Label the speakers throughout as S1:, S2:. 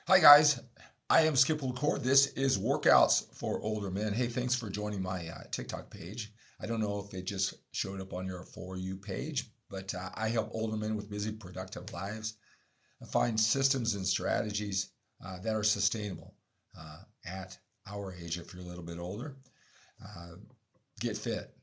S1: Hi guys, I am Skip LaCour. This is Workouts for Older Men. Hey, thanks for joining my TikTok page. I don't know if it just showed up on your For You page, but I help older men with busy, productive lives find systems and strategies that are sustainable at our age if you're a little bit older. Uh, get fit,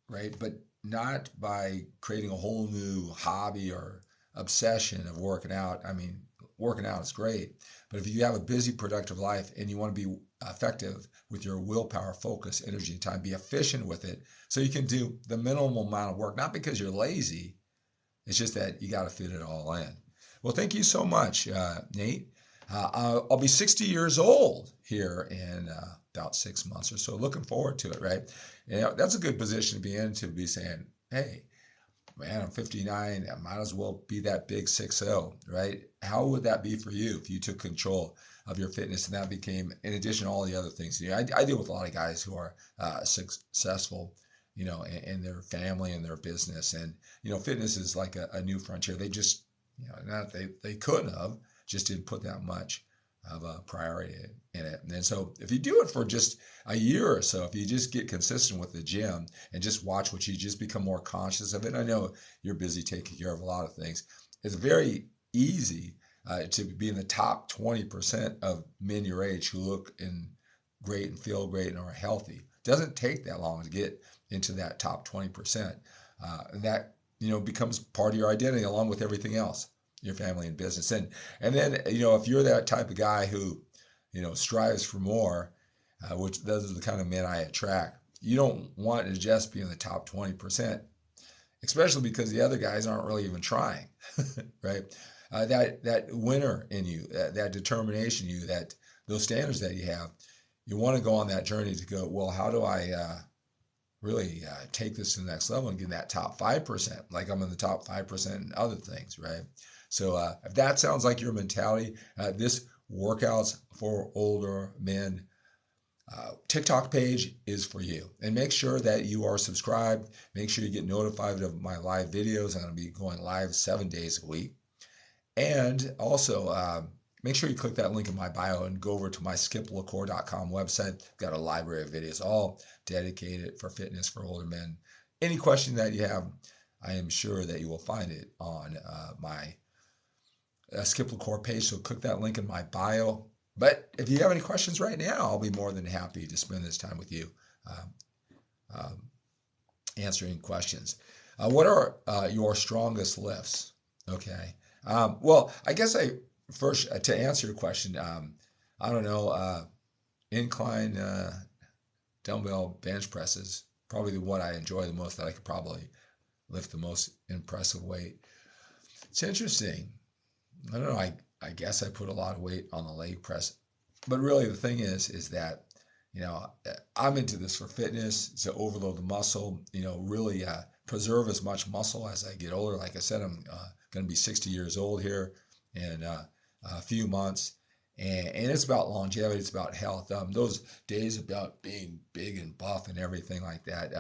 S1: right? But not by creating a whole new hobby or obsession of working out. I mean, working out is great, but if you have a busy, productive life and you want to be effective with your willpower, focus, energy, and time, be efficient with it so you can do the minimal amount of work, not because you're lazy, it's just that you got to fit it all in. Well, thank you so much, Nate. I'll be 60 years old here in about 6 months or so. Looking forward to it, right? And that's a good position to be in, to be saying, hey, man, I'm 59. I might as well be that big 6-0, right? How would that be for you if you took control of your fitness and that became, in addition to all the other things? I deal with a lot of guys who are successful, in their family and their business. And, fitness is like a new frontier. They just, not they couldn't have, just didn't put that much of a priority in it. And then so if you do it for just a year or so, if you just get consistent with the gym and just watch what you just become more conscious of it. I know you're busy taking care of a lot of things. It's very easy to be in the top 20% of men your age who look great and feel great and are healthy. It doesn't take that long to get into that top 20%. And that, becomes part of your identity along with everything else, your family and business. And then, if you're that type of guy who, strives for more, which those are the kind of men I attract, you don't want to just be in the top 20%, especially because the other guys aren't really even trying, right? That winner in you, that determination in you, that those standards that you have, you want to go on that journey to go, well, how do I really take this to the next level and get in that top 5%, like I'm in the top 5% in other things, right? So if that sounds like your mentality, this Workouts for Older Men TikTok page is for you. And make sure that you are subscribed. Make sure you get notified of my live videos. I'm going to be going live 7 days a week. And also, make sure you click that link in my bio and go over to my skiplacour.com website. Got a library of videos all dedicated for fitness for older men. Any question that you have, I am sure that you will find it on my Skip LaCour page. So click that link in my bio. But if you have any questions right now, I'll be more than happy to spend this time with you answering questions. What are your strongest lifts? Okay. Well, I guess first, to answer your question, I don't know, incline dumbbell bench presses, probably the one I enjoy the most, that I could probably lift the most impressive weight. It's interesting. I don't know. I guess I put a lot of weight on the leg press, but really the thing is that, I'm into this for fitness, to overload the muscle, really preserve as much muscle as I get older. Like I said, I'm going to be 60 years old here in a few months. And it's about longevity. It's about health. Those days about being big and buff and everything like that,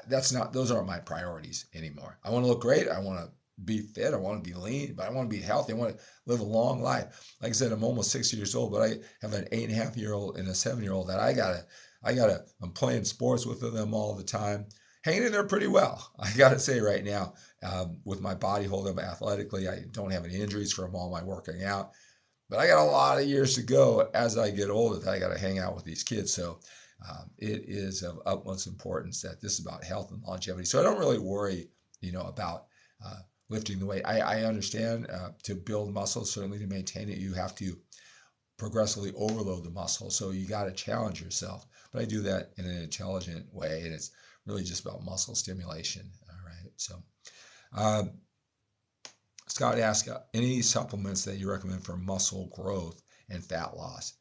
S1: those aren't my priorities anymore. I want to look great. I want to be fit. I want to be lean, but I want to be healthy. I want to live a long life. Like I said, I'm almost 60 years old, but I have an 8.5-year-old and a 7-year-old that I'm playing sports with them all the time, hanging in there pretty well. I got to say right now, with my body holding up athletically, I don't have any injuries from all my working out, but I got a lot of years to go as I get older that I got to hang out with these kids. So it is of utmost importance that this is about health and longevity. So I don't really worry, about lifting the weight. I understand to build muscle, certainly to maintain it, you have to progressively overload the muscle. So you got to challenge yourself. But I do that in an intelligent way, and it's really just about muscle stimulation. All right. So Scott asked, any supplements that you recommend for muscle growth and fat loss?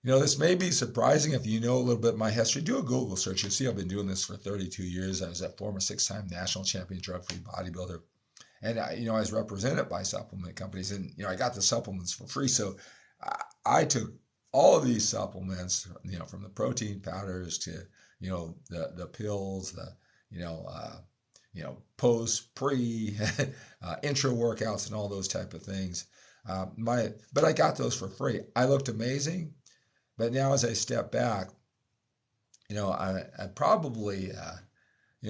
S1: This may be surprising if you know a little bit of my history. Do a Google search. You'll see I've been doing this for 32 years. I was a former 6-time national champion drug-free bodybuilder. And I was represented by supplement companies, and I got the supplements for free. So I took all of these supplements, from the protein powders to the pills, post, pre, intra workouts, and all those type of things. But I got those for free. I looked amazing. But now as I step back, I probably,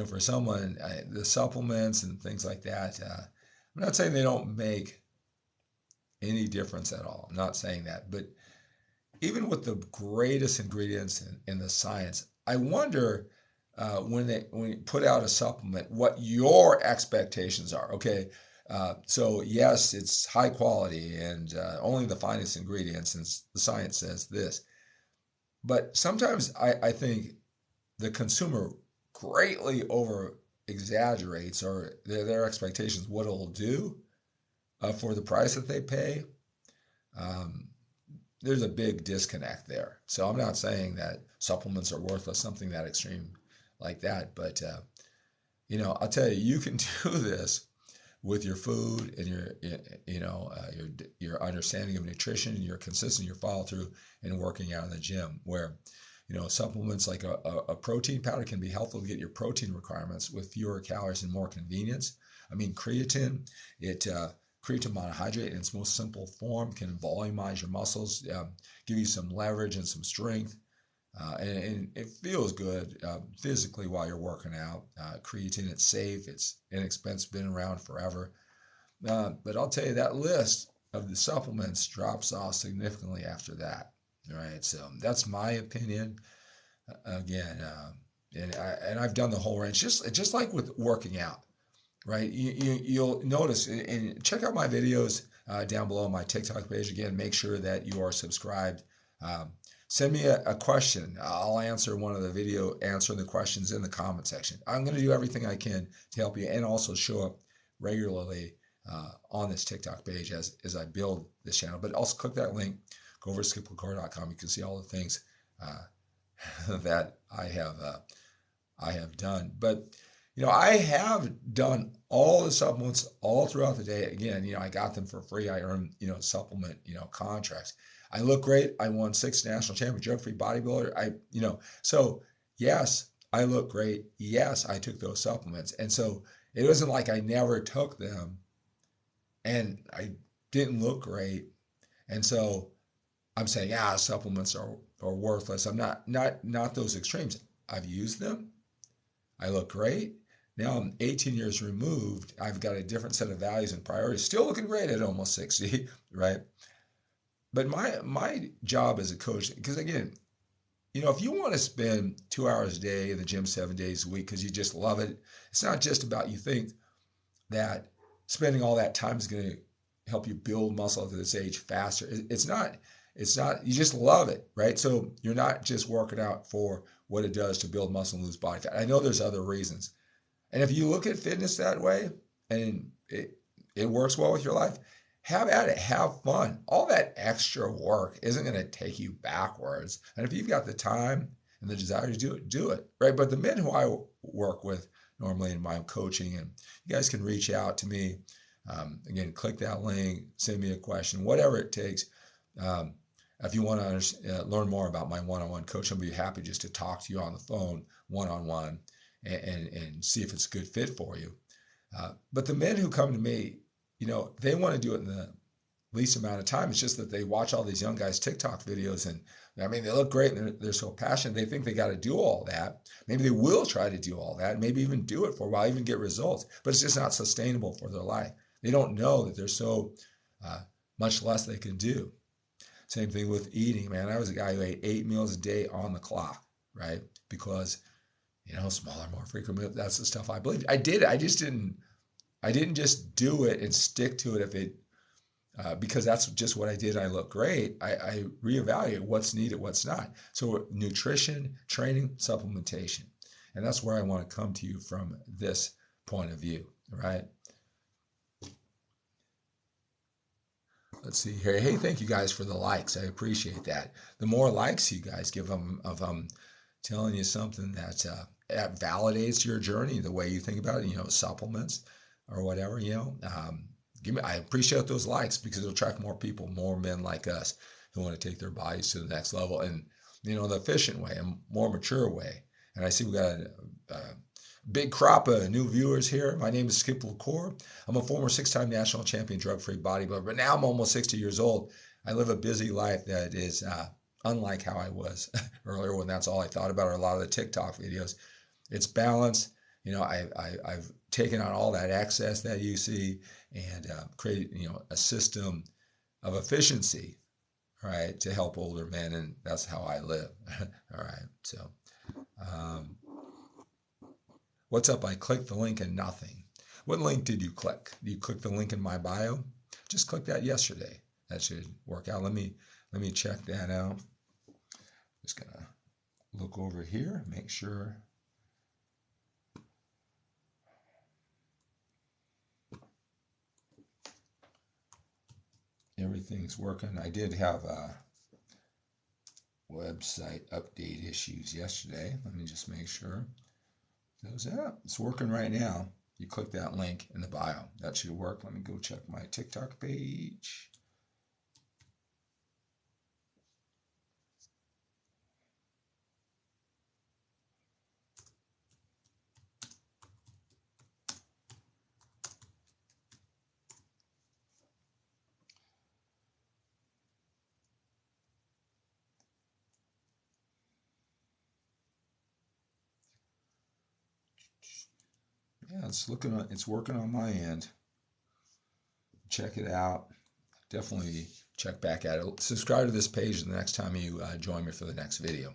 S1: for someone, the supplements and things like that, I'm not saying they don't make any difference at all. I'm not saying that. But even with the greatest ingredients in the science, I wonder when you put out a supplement, what your expectations are. Okay, so yes, it's high quality and only the finest ingredients, and the science says this. But sometimes I think the consumer greatly over exaggerates or their expectations what it'll do for the price that they pay. Um, there's a big disconnect there. So I'm not saying that supplements are worthless, something that extreme like that. But I'll tell you, you can do this with your food and your understanding of nutrition and your consistency, your follow through, and working out in the gym. Where supplements like a protein powder can be helpful to get your protein requirements with fewer calories and more convenience. I mean, creatine, creatine monohydrate in its most simple form can volumize your muscles, give you some leverage and some strength, and it feels good physically while you're working out. Creatine, it's safe, it's inexpensive, been around forever. But I'll tell you, that list of the supplements drops off significantly after that. All right, so that's my opinion. Again, and I've done the whole range, just like with working out. Right, you'll notice, and check out my videos down below on my TikTok page. Again, make sure that you are subscribed. Send me a question. I'll answer answer the questions in the comment section. I'm going to do everything I can to help you and also show up regularly on this TikTok page as I build this channel. But also click that link, go over to skiplecore.com. You can see all the things that I have done. But I have done all the supplements all throughout the day. Again, I got them for free. I earned, supplement, contracts. I look great. I won 6 national champion drug-free bodybuilder. So yes, I look great. Yes, I took those supplements. And so it wasn't like I never took them and I didn't look great. And so I'm saying, supplements are worthless. I'm not those extremes. I've used them. I look great. Now I'm 18 years removed. I've got a different set of values and priorities. Still looking great at almost 60, right? But my job as a coach, because again, if you want to spend 2 hours a day in the gym 7 days a week because you just love it, it's not just about you think that spending all that time is going to help you build muscle at this age faster. It's not. You just love it, right? So you're not just working out for what it does to build muscle and lose body fat. I know there's other reasons. And if you look at fitness that way and it works well with your life, have at it, have fun. All that extra work isn't going to take you backwards. And if you've got the time and the desire to do it, right? But the men who I work with normally in my coaching, and you guys can reach out to me. Again, click that link, send me a question, whatever it takes. If you want to learn more about my one-on-one coaching, I'll be happy just to talk to you on the phone, one-on-one, and see if it's a good fit for you. But the men who come to me, they want to do it in the least amount of time. It's just that they watch all these young guys' TikTok videos, and they look great, and they're so passionate. They think they got to do all that. Maybe they will try to do all that, maybe even do it for a while, even get results, but it's just not sustainable for their life. They don't know that there's so much less they can do. Same thing with eating, man. I was a guy who ate 8 meals a day on the clock, right? Because, smaller, more frequent meals, that's the stuff I believed. I did it. I didn't just do it and stick to it because that's just what I did. I look great. I reevaluate what's needed, what's not. So nutrition, training, supplementation. And that's where I want to come to you from this point of view, right? Let's see here. Hey, thank you guys for the likes. I appreciate that. The more likes you guys give them of telling you something that validates your journey, the way you think about it, supplements or whatever, I appreciate those likes because it'll attract more people, more men like us who want to take their bodies to the next level and, the efficient way, a more mature way. And I see we got Big crop of new viewers here. My name is Skip LaCour. I'm a former 6-time national champion drug-free bodybuilder, but now I'm almost 60 years old. I live a busy life that is unlike how I was earlier when that's all I thought about, or a lot of the TikTok videos. It's balance. I've taken on all that excess that you see and created, a system of efficiency, right, to help older men, and that's how I live. All right, so what's up? I clicked the link and nothing. What link did you click? Did you click the link in my bio? Just click that yesterday. That should work out. Let me check that out. Just gonna look over here, make sure. Everything's working. I did have website update issues yesterday. Let me just make sure. It's working right now. You click that link in the bio. That should work. Let me go check my TikTok page. Yeah, it's working on my end. Check it out. Definitely check back at it. Subscribe to this page the next time you join me for the next video.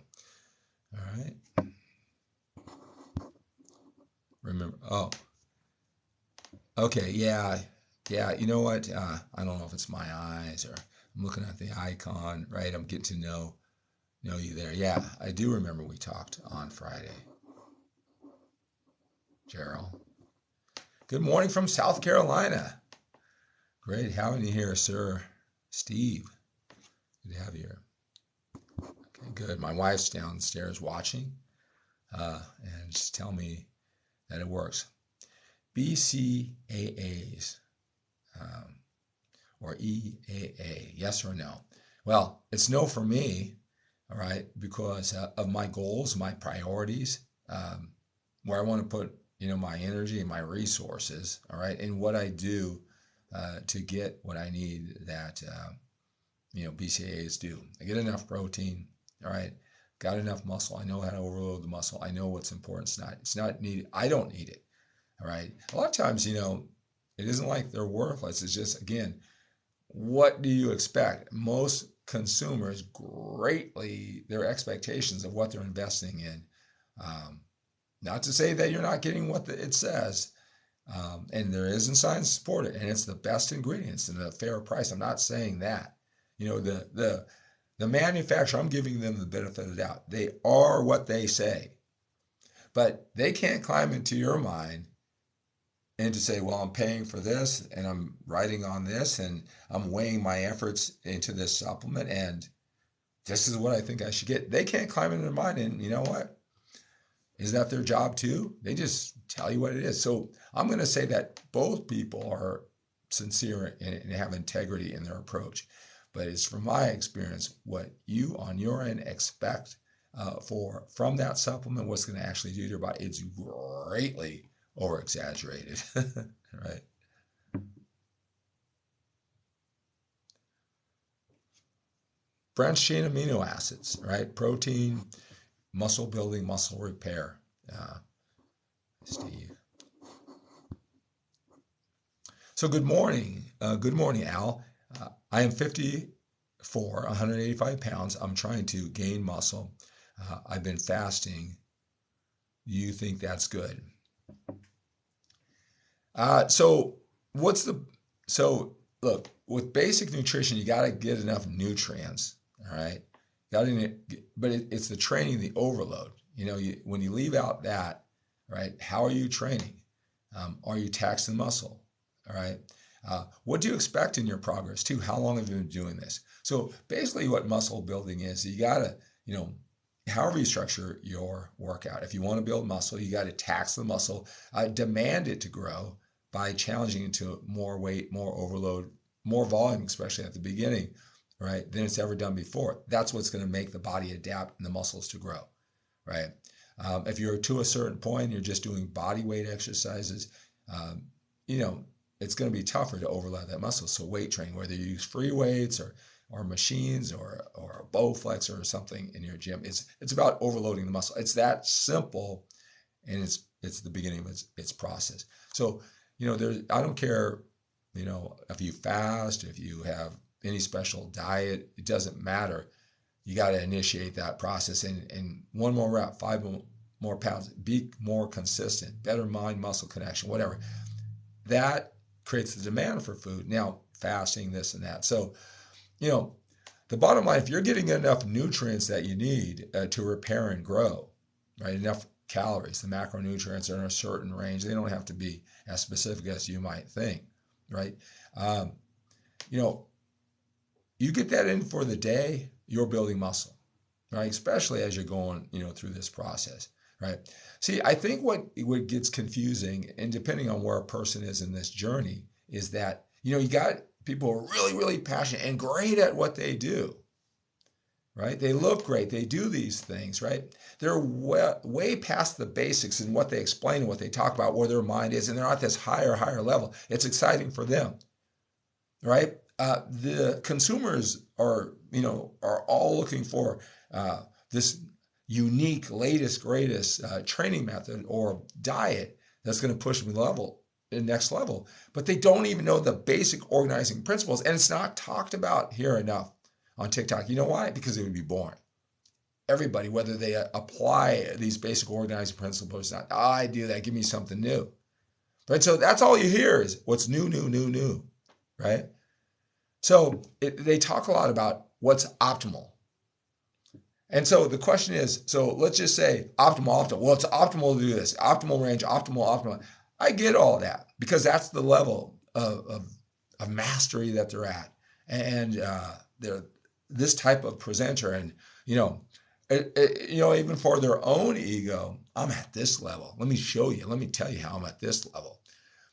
S1: All right. Remember, okay, yeah. You know what? I don't know if it's my eyes or I'm looking at the icon, right? I'm getting to know you there. Yeah, I do remember we talked on Friday. Gerald. Good morning from South Carolina. Great having you here, sir. Steve. Good to have you here. Okay, good. My wife's downstairs watching and just tell me that it works. BCAAs or EAA, yes or no? Well, it's no for me, all right, because of my goals, my priorities, where I want to put my energy and my resources, all right, and what I do to get what I need that BCAAs do. I get enough protein, all right, got enough muscle. I know how to overload the muscle. I know what's important. It's not needed. I don't need it, all right. A lot of times, it isn't like they're worthless. It's just, again, what do you expect? Most consumers greatly their expectations of what they're investing in. Not to say that you're not getting what it says, and there isn't science to support it, and it's the best ingredients and a fair price. I'm not saying that. The manufacturer, I'm giving them the benefit of the doubt. They are what they say, but they can't climb into your mind and to say, well, I'm paying for this and I'm writing on this and I'm weighing my efforts into this supplement and this is what I think I should get. They can't climb into their mind, and you know what? Is that their job too? They just tell you what it is. So I'm going to say that both people are sincere and have integrity in their approach. But it's from my experience, what you on your end expect from that supplement, what's going to actually do to your body, it's greatly over exaggerated, right? Branched chain amino acids, right? Protein, muscle building, muscle repair. Steve. So good morning. Good morning, Al. I am 54, 185 pounds. I'm trying to gain muscle. I've been fasting. You think that's good? So look, with basic nutrition, you got to get enough nutrients. All right. But it's the training, the overload. When you leave out that, right? How are you training? Are you taxing muscle? All right. What do you expect in your progress too? How long have you been doing this? So basically, what muscle building is, you gotta, however you structure your workout. If you want to build muscle, you got to tax the muscle, demand it to grow by challenging it to more weight, more overload, more volume, especially at the beginning, right, than it's ever done before. That's what's going to make the body adapt and the muscles to grow, right? If you're to a certain point, you're just doing body weight exercises, um, you know, it's going to be tougher to overload that muscle. So weight training, whether you use free weights or machines or a Bowflex or something in your gym, it's about overloading the muscle. It's that simple, and it's the beginning of its process. So, I don't care, if you fast, if you have any special diet, it doesn't matter. You got to initiate that process, and one more rep, 5 more pounds, be more consistent, better mind muscle connection, whatever. That creates the demand for food. Now, fasting, this and that. So, the bottom line, if you're getting enough nutrients that you need to repair and grow, right? Enough calories, the macronutrients are in a certain range. They don't have to be as specific as you might think, right? Um, you get that in for the day, you're building muscle, right? Especially as you're going, through this process, right? See, I think what gets confusing, and depending on where a person is in this journey, is that, you got people who are really, really passionate and great at what they do, right? They look great. They do these things, right? They're way past the basics in what they explain and what they talk about, where their mind is, and they're at this higher level. It's exciting for them, right? The consumers are all looking for this unique, latest, greatest training method or diet that's going to push them to the next level. But they don't even know the basic organizing principles, and it's not talked about here enough on TikTok. You know why? Because it would be boring. Everybody, whether they apply these basic organizing principles or not, I do that, give me something new. Right? So that's all you hear is what's new, right? So they talk a lot about what's optimal. And so the question is, so let's just say optimal. Well, it's optimal to do this, optimal range, optimal. I get all that because that's the level of mastery that they're at. And they're this type of presenter. And, even for their own ego, I'm at this level. Let me show you. Let me tell you how I'm at this level.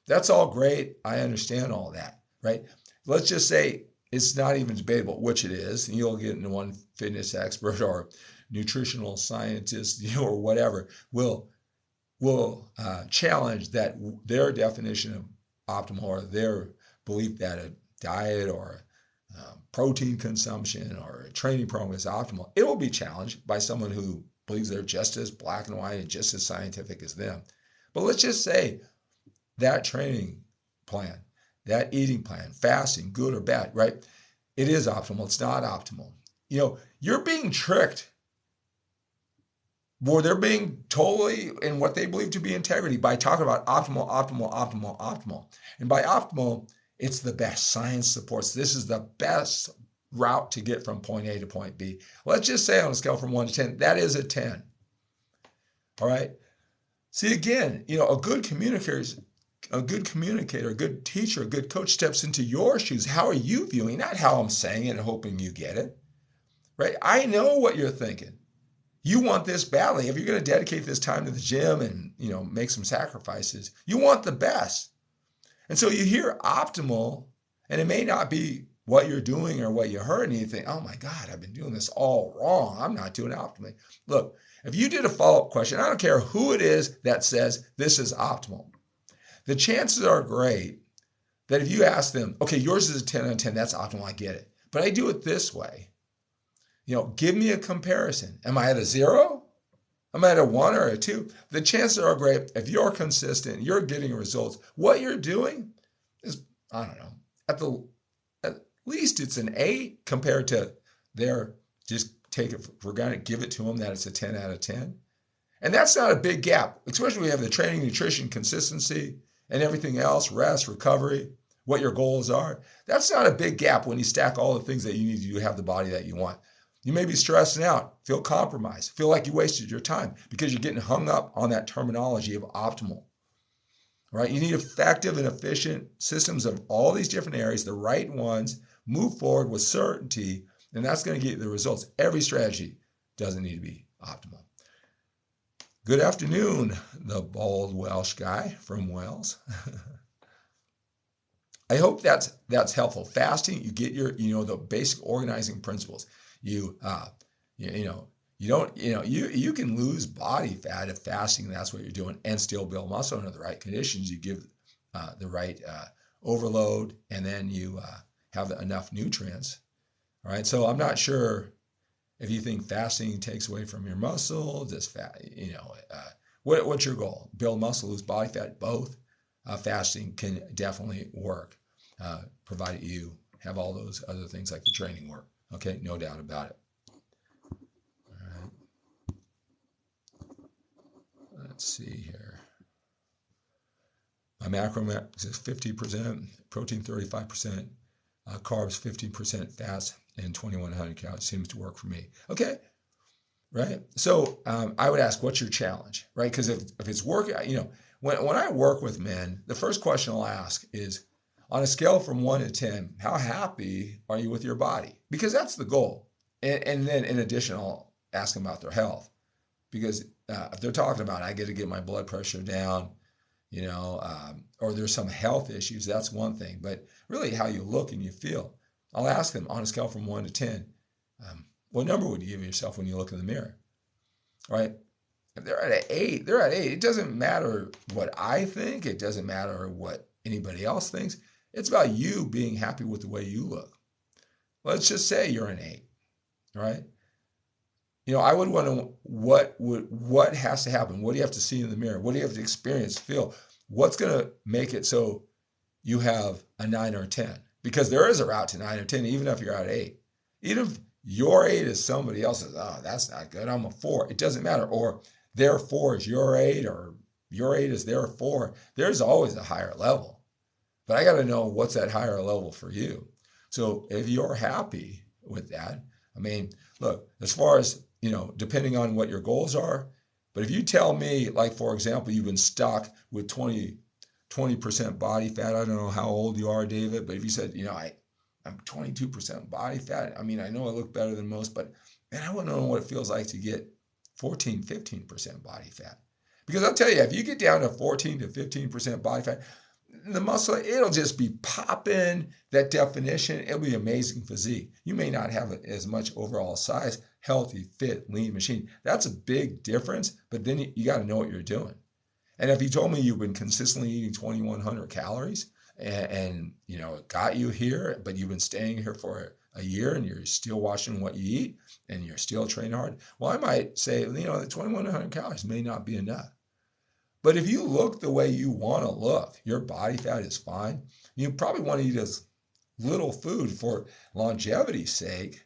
S1: That's all great. I understand all that, right? Let's just say it's not even debatable, which it is. And you'll get into one fitness expert or nutritional scientist, or whatever, will challenge that their definition of optimal or their belief that a diet or protein consumption or a training program is optimal. It will be challenged by someone who believes they're just as black and white and just as scientific as them. But let's just say that training plan, that eating plan, fasting, good or bad, right? It is optimal. It's not optimal. You're being tricked. Or they're being totally in what they believe to be integrity by talking about optimal. And by optimal, it's the best. Science supports this is the best route to get from point A to point B. Let's just say on a scale from 1 to 10, that is a 10. All right. See, again, a good communicator, a good teacher, a good coach steps into your shoes. How are you viewing? Not how I'm saying it and hoping you get it. Right? I know what you're thinking. You want this badly. If you're going to dedicate this time to the gym and, make some sacrifices, you want the best. And so you hear optimal, and it may not be what you're doing or what you heard, and you think, oh my God, I've been doing this all wrong. I'm not doing it optimally. Look, if you did a follow-up question, I don't care who it is that says this is optimal. The chances are great that if you ask them, okay, yours is a 10 out of 10, that's optimal, I get it. But I do it this way. Give me a comparison. Am I at a 0? Am I at a 1 or a 2? The chances are great if you're consistent, you're getting results. What you're doing is, I don't know, at least it's an 8 compared to their, just take it for granted, give it to them that it's a 10 out of 10. And that's not a big gap, especially when you have the training, nutrition, consistency, and everything else, rest, recovery, what your goals are. That's not a big gap when you stack all the things that you need to do to have the body that you want. You may be stressing out, feel compromised, feel like you wasted your time because you're getting hung up on that terminology of optimal, right? You need effective and efficient systems of all these different areas, the right ones, move forward with certainty, and that's going to get you the results. Every strategy doesn't need to be optimal. Good afternoon, the bald Welsh guy from Wales. I hope that's helpful. Fasting, you get your, the basic organizing principles. You You don't, you can lose body fat if fasting, that's what you're doing, and still build muscle under the right conditions. You give the right overload, and then you have enough nutrients. All right. So I'm not sure if you think fasting takes away from your muscle. Does fat, what's your goal? Build muscle, lose body fat, both. Fasting can definitely work, provided you have all those other things like the training work. Okay, no doubt about it. All right. Let's see here. My macro is 50%, protein 35%, carbs 15%, fats, and 2,100 calories seems to work for me. Okay, right? So I would ask, what's your challenge, right? Because if it's working, when I work with men, the first question I'll ask is, on a scale from 1 to 10, how happy are you with your body? Because that's the goal. And then in addition, I'll ask them about their health. Because if they're talking about, I get to get my blood pressure down, or there's some health issues, that's one thing. But really how you look and you feel. I'll ask them on a scale from 1 to 10, what number would you give yourself when you look in the mirror, right? If they're at an 8, they're at 8. It doesn't matter what I think. It doesn't matter what anybody else thinks. It's about you being happy with the way you look. Let's just say you're an 8, right? I would want to, what has to happen? What do you have to see in the mirror? What do you have to experience, feel? What's going to make it so you have a 9 or a 10? Because there is a route to 9 or 10, even if you're at 8. Even if your 8 is somebody else's, oh, that's not good, I'm a 4. It doesn't matter. Or their 4 is your 8, or your 8 is their 4. There's always a higher level. But I got to know what's that higher level for you. So if you're happy with that, look, as far as, depending on what your goals are, but if you tell me, like, for example, you've been stuck with 20% body fat, I don't know how old you are, David, but if you said, I'm 22% body fat, I know I look better than most, but man, I want to know what it feels like to get 14, 15% body fat. Because I'll tell you, if you get down to 14 to 15% body fat, the muscle, it'll just be popping. That definition, it'll be amazing physique. You may not have as much overall size, healthy, fit, lean machine. That's a big difference, but then you got to know what you're doing. And if you told me you've been consistently eating 2,100 calories and it got you here, but you've been staying here for a year and you're still watching what you eat and you're still training hard, well, I might say, the 2,100 calories may not be enough. But if you look the way you want to look, your body fat is fine. You probably want to eat as little food for longevity's sake,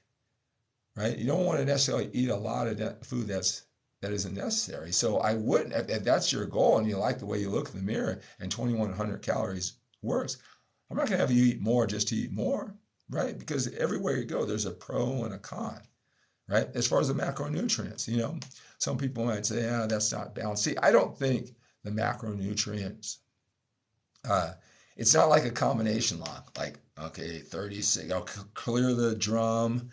S1: right? You don't want to necessarily eat a lot of food that isn't necessary. So I wouldn't, if that's your goal and you like the way you look in the mirror and 2,100 calories works, I'm not going to have you eat more just to eat more, right? Because everywhere you go, there's a pro and a con, right? As far as the macronutrients, some people might say, that's not balanced. See, I don't think the macronutrients, it's not like a combination lock, like, okay, 36, I'll clear the drum,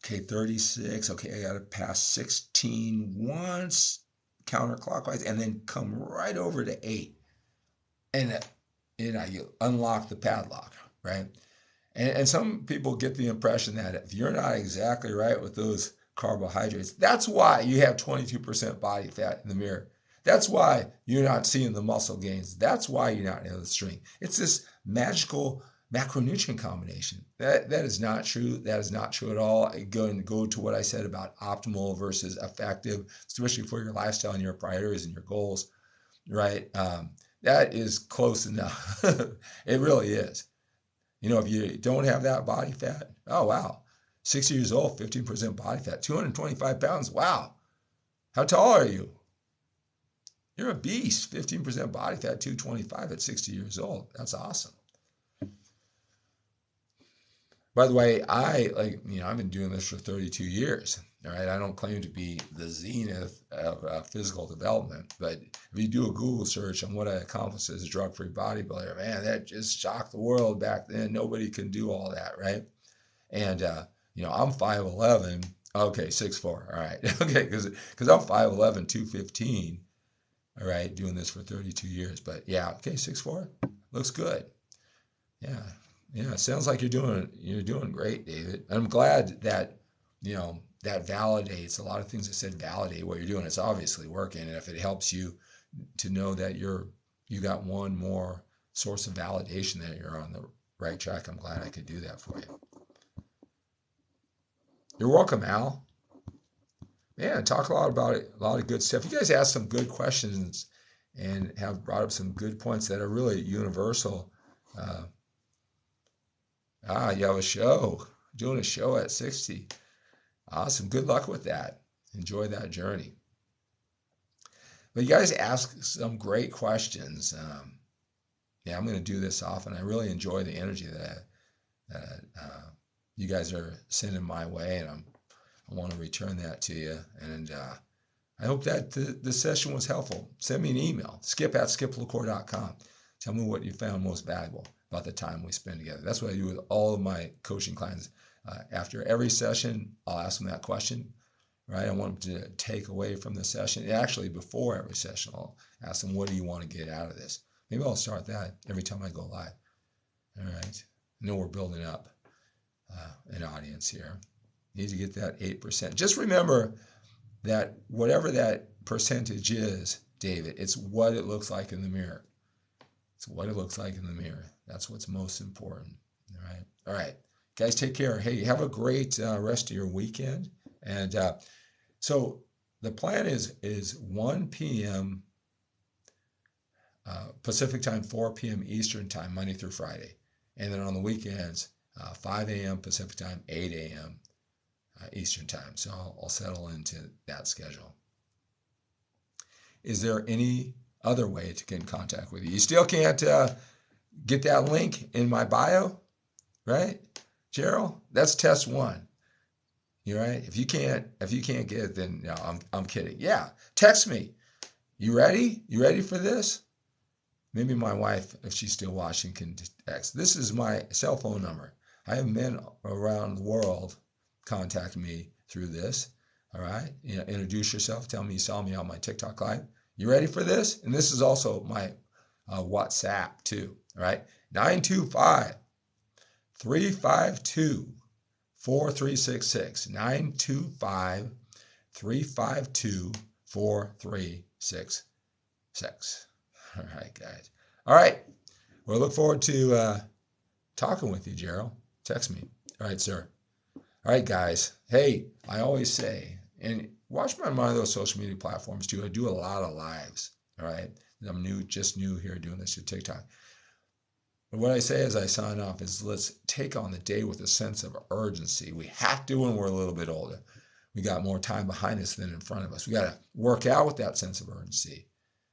S1: okay, 36, okay, I got to pass 16 once, counterclockwise, and then come right over to 8. And, you unlock the padlock, right? And some people get the impression that if you're not exactly right with those carbohydrates, that's why you have 22% body fat in the mirror. That's why you're not seeing the muscle gains. That's why you're not in the strength. It's this magical macronutrient combination. That is not true. That is not true at all. Go to what I said about optimal versus effective, especially for your lifestyle and your priorities and your goals, right? That is close enough. It really is. If you don't have that body fat, oh, wow. 60 years old, 15% body fat, 225 pounds. Wow. How tall are you? You're a beast. 15% body fat, 225 at 60 years old. That's awesome. By the way, I've been doing this for 32 years. All right. I don't claim to be the zenith of physical development, but if you do a Google search on what I accomplished as a drug-free bodybuilder, man, that just shocked the world back then. Nobody can do all that, right? And, I'm 5'11", okay, 6'4", all right, okay, because I'm 5'11", 215, all right, doing this for 32 years, but yeah, okay, 6'4", looks good, yeah, sounds like you're doing great, David. I'm glad that that validates a lot of things. I said validate what you're doing. It's obviously working, and if it helps you to know that you got one more source of validation that you're on the right track, I'm glad I could do that for you. You're welcome, Al. Man, talk a lot about it, a lot of good stuff. You guys asked some good questions and have brought up some good points that are really universal. You have a show, doing a show at 60. Awesome. Good luck with that. Enjoy that journey. But you guys ask some great questions. I'm going to do this often. I really enjoy the energy that you guys are sending my way, and I want to return that to you. And I hope that this session was helpful. Send me an email, skip@skiplacour.com. Tell me what you found most valuable about the time we spend together. That's what I do with all of my coaching clients. After every session, I'll ask them that question, right? I want them to take away from the session. And actually, before every session, I'll ask them, what do you want to get out of this? Maybe I'll start that every time I go live. All right. I know we're building up an audience here. Need to get that 8%. Just remember that whatever that percentage is, David, it's what it looks like in the mirror. It's what it looks like in the mirror. That's what's most important. All right. Guys, take care. Hey, have a great rest of your weekend. And so the plan is 1 p.m. Pacific time, 4 p.m. Eastern time, Monday through Friday. And then on the weekends, 5 a.m. Pacific time, 8 a.m. Eastern time. So I'll settle into that schedule. Is there any other way to get in contact with you? You still can't get that link in my bio, right, Gerald? That's test one. You right? If you can't get it, then no, I'm kidding. Yeah, text me. You ready? You ready for this? Maybe my wife, if she's still watching, can text. This is my cell phone number. I have men around the world contact me through this. All right? Introduce yourself. Tell me you saw me on my TikTok live. You ready for this? And this is also my WhatsApp too. All right? 925-352-4366. 925-352-4366. All right, guys. All right. Well, I look forward to talking with you, Gerald. Text me. All right, sir. All right, guys. Hey, I always say, and watch me on one of those social media platforms too. I do a lot of lives. All right. I'm just new here doing this with TikTok. But what I say as I sign off is let's take on the day with a sense of urgency. We have to when we're a little bit older. We got more time behind us than in front of us. We got to work out with that sense of urgency.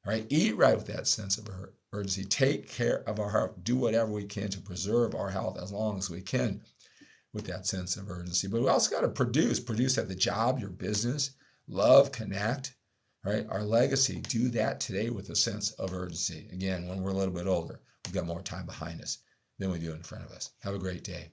S1: All right. Eat right with that sense of urgency. Take care of our health. Do whatever we can to preserve our health as long as we can with that sense of urgency. But we also got to produce at the job, your business, love, connect, right? Our legacy, do that today with a sense of urgency. Again, when we're a little bit older, we've got more time behind us than we do in front of us. Have a great day.